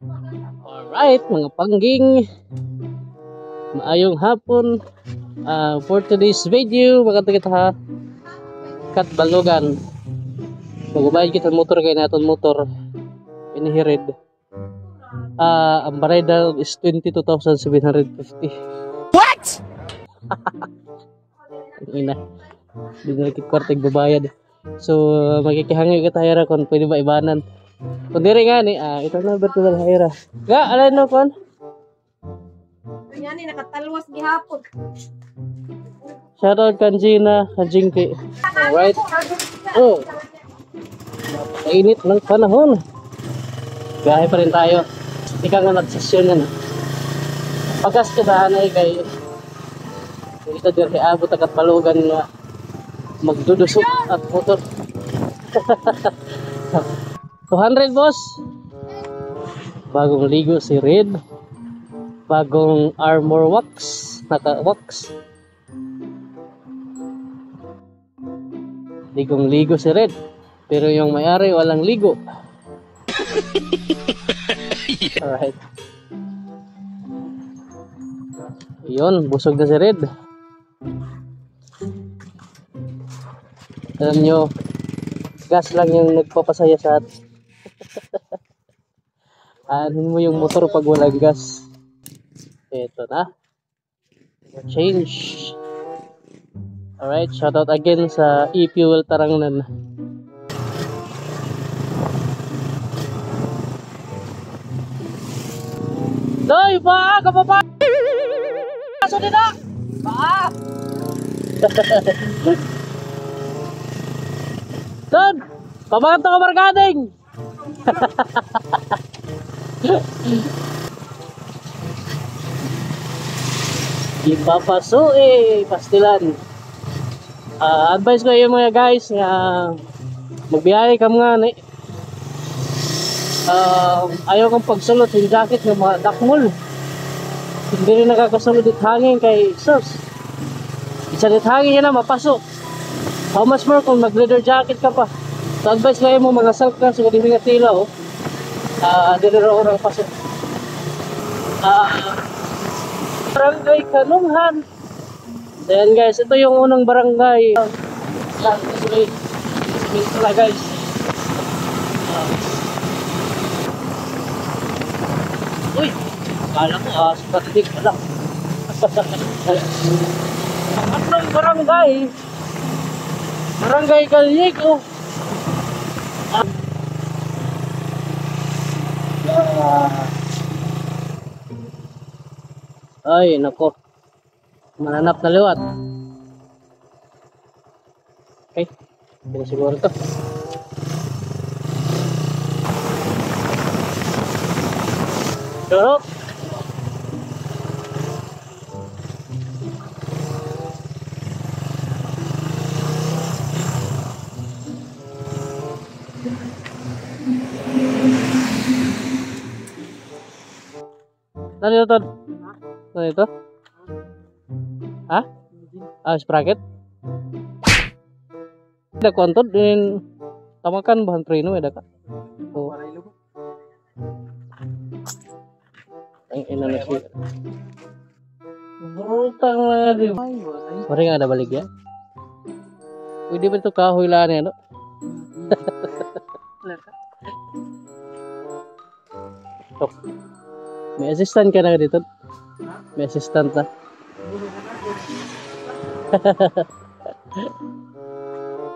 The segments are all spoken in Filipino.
Alright, mga pangging, maayong hapon. For today's video, maganda kita ha, kat balugan. Magbabayad kita motor kay naton motor inihirid. Ang bareda is 22,750. What? Ina, di na kwarteng babayad. So magkikihangi kita hira kung pwede ba ibanan. Kung diri nga ni, ito na virtual hira. Ga, alay no kon? Yan ni nakatalwas gihapon. Shoutout Kanjina, Kanjingki. Alright. Oh. Mainit ng panahon. Gahe pa rin tayo. Hindi ka nga nagsasyon na. Pagkas kadahan ay kay ito diri abot at palugan nga magdudusok at motor. 200 boss. Bagong ligo si Red. Bagong armor wax. Naka-wax. Ligong ligo si Red. Pero yung may-ari walang ligo. Alright. Yun, busog na si Red. Alam nyo, gas lang yung nagpapasaya sa atin. Anin mo yung motor pag walang gas. Ito na. Change. Alright, shoutout again sa e-fuel Tarangnan. Doy, ba? Kapapa! Kaso din na! Ba? Don! Pabangat ako margading! Ipapaso pastilan. Advice ko yung mga guys nga magbiyahe ka mga ni. Ayaw kong pagsulot yung jacket ng mga dakmol. Hindi rin nakakasulot dit hangin kay sus. Isa dit hangin yan na mapasok. How much more kung mag leather jacket ka pa. So advice kayo mo mga self na sa kadiming atila oh. Dito rin orang pasok. Barangay Kanunghan. So yan guys, ito yung unang barangay. Ito na guys. Uy, kala ko sipatik pa lang. Ang atlong barangay, Barangay Gallego. Ay, nako. Mananap na liwat. Okay, hindi siguro to. Dorok. Ano ito? Ano ito? Ha? Sprocket? Ada kontot din tamakan bahan preno ada kak. Oh. Ang ina na siya. Brutang na din. Mari nga ada balik ya. Pwede ba ito kahoy lang yan, no? Oh. May assistant ka na dito? May assistant na.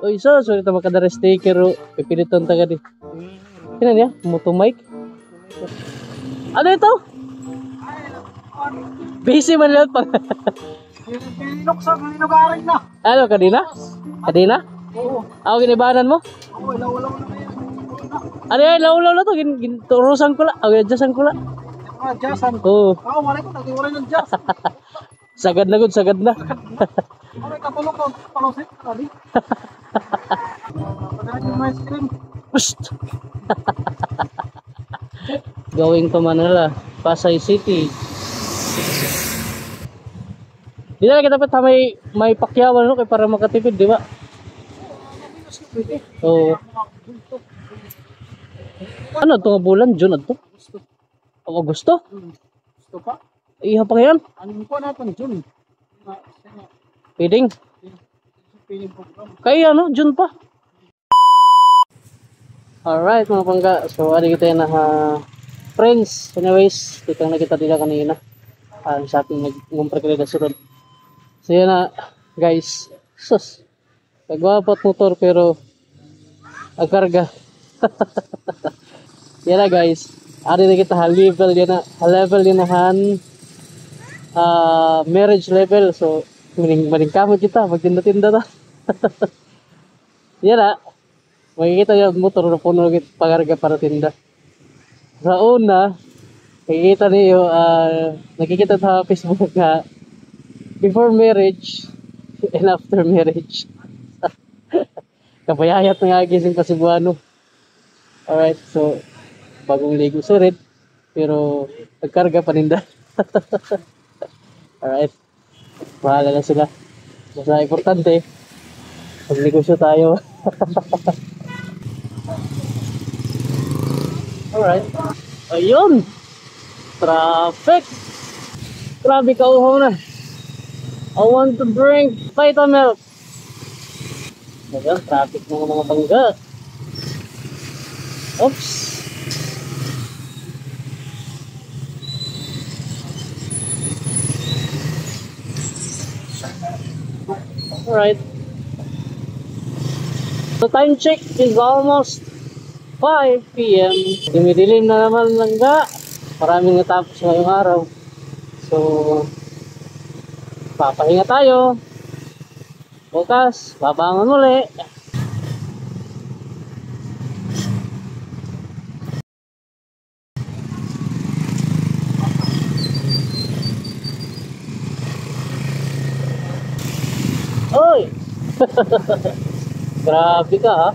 Uy, so ito makadara sticker o pipiliton taga di. Kina niya? Moto mic? Ano ito? Busy man lang pag... Pinok sa lugarin na. Ano, kadina? Kadina? Oo. Ako ginibanan mo? Oo, wala na yan. Ano yan? Laulaw na to. Turusan ko lang. Adjustan ko lang. Jasan. Oo. Wala ko. Nag-iwalay ng jazz. Sagad na gud, sagad na. Ano katulog ko? Palusik. Sabi. Pagkakas yung ice cream. Psst! Going to Manila, Pasay City. Di na kita pa may pakyawan no kay para makatipid, di ba? Oo. Ano to nga bulan June adto? O Agosto? Gusto pa? Iha pa yan. Anong ko natin, June? Feeding. Piling program. Kaya ano, June pa. Alright mga pangga. So adi kita na friends. Anyways, kitang nakita nila kanina. Sa ating nag-ngumpra kila na sunod. So yan na guys. Sus. Kagwapat motor pero ang karga. Yan na guys. Adi na kita level yan na. Level yan na marriage level. So maning kamot kita. Magtinda-tinda na. Yan na. Makikita yung motor na puno ng pagarga para tinda. Sa una, nakikita niyo, nakikita sa Facebook na before marriage and after marriage. Kapayayat ng agising pa si Buano. Alright, so bagong ligo sa red, pero nagkarga paninda. Alright, bahala na sila. Basta importante, magnegosyo tayo. Alright. Ayun. Traffic. Grabe kauhaw na. I want to drink Vitamilk. Ayan, traffic ng mga bangga. Oops. Alright. The time check is almost 5 PM. Dumidilim na naman langga. Maraming natapos ngayong araw. So, papahinga tayo. Bukas, babangon uli. Oy! Grabe ka ha.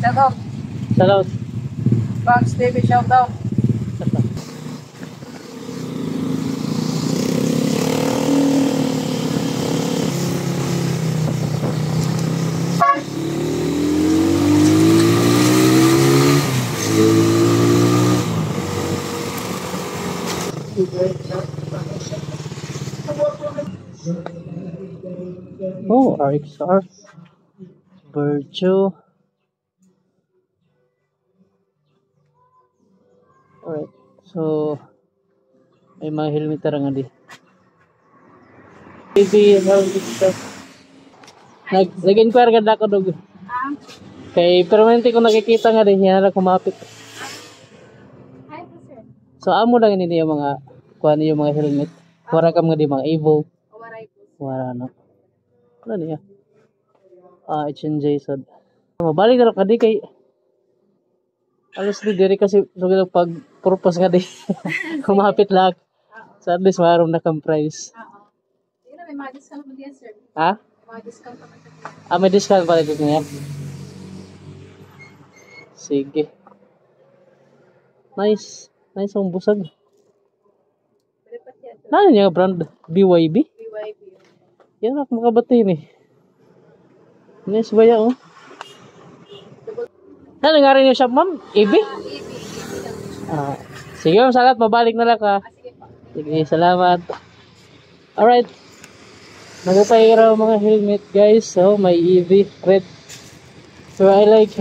Shout out. Salamat. Banks TV, shout out. Oh, RXR. Virtue. Alright. So, may mga helmet nga di. Baby, helmet stuff. Nag-inquire ka na ako dog. Kay permanente ko nakikita nga din, yan na kumapit. So, amo lang ini yung mga, kuha niyo yung mga helmet. Wala ka mga di mga Evo. Wala na. Ano niya? H&J sad. Mabalik na lang ka di kay alas di diri kasi sugal pag purpose nga di. Kumapit lang. So at least maroon na kang price. Yun na, may mga discount mo diyan, sir. Ha? May mga discount pa man sa May discount pala dito niya. Sige. Nice. Nice ang busag. Dapat yan, sir. Ano niya brand? BYB? BYB. Yan ako makabati ni. Nice ba yan oh? Ano nga rin yung shop ma'am? EB? Sige ma'am, salat. Mabalik na lang ka. Sige pa. Sige, salamat. Alright. Nagpapahiraw mga helmet guys. So, may EV red. So, I like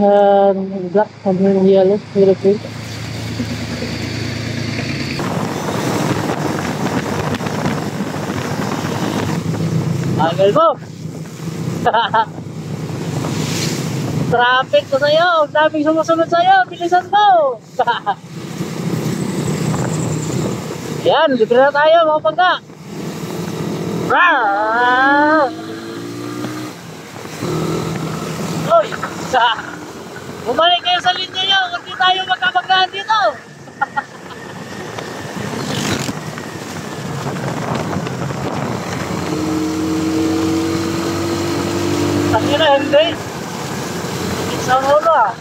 black and yellow. Yellow print. Agal mo! Traffic ko sa'yo! Ang daming sumusunod sa'yo! Bilisan mo! Yan, libre na tayo mga pangga! Rawr! Uy! Bumalik kayo sa linya nyo! Hindi tayo magkabaglaan dito! Tangin na, hindi! Isang ulo ah!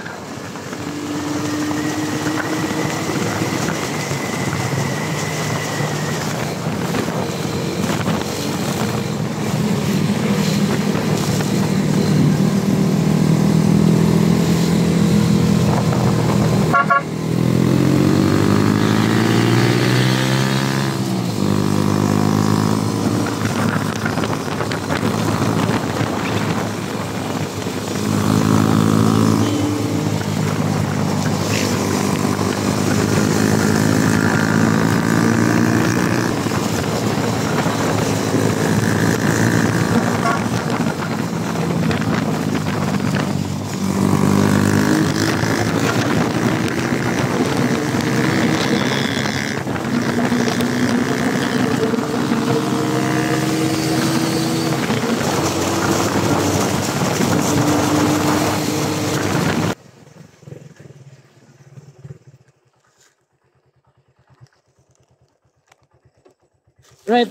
Right.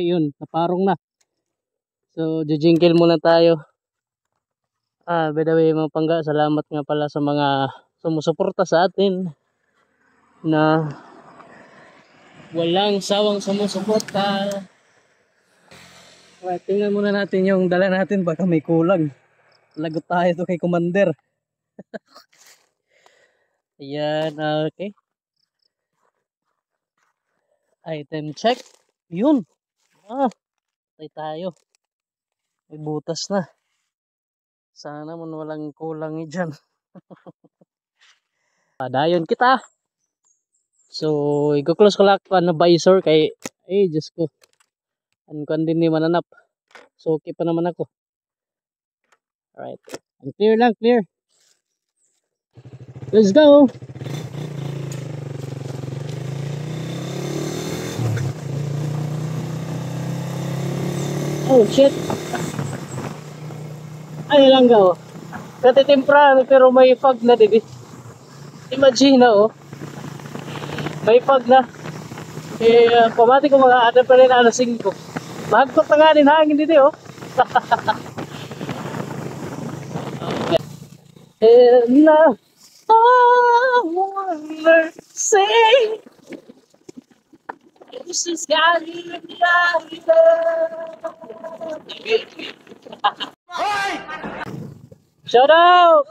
Yun, naparong na. So, jijingkil muna tayo. By the way, mga pangga, salamat nga pala sa mga sumusuporta sa atin na walang sawang sumusuporta. Alright, tingnan muna natin yung dala natin, baka may kulang. Lagot tayo to kay Commander. Ayan, okay. Item check. Yun. Patay tayo. May butas na. Sana naman walang kulang dyan. Padayon kita. So, i-close ko lang na visor kay, Diyos ko. Ano kan din ni mananap. So, okay pa naman ako. Alright. Ang clear lang, clear. Let's go. Oh, shit. Ay lang ga, oh. Katitimpra, pero may fog na, dibi. Imagine na, oh. May fog na. Pamati ko mga ada pa rin alas 5. Mahagkot na nga din hangin dito, oh. And now, I wanna say, this is got you Shout out!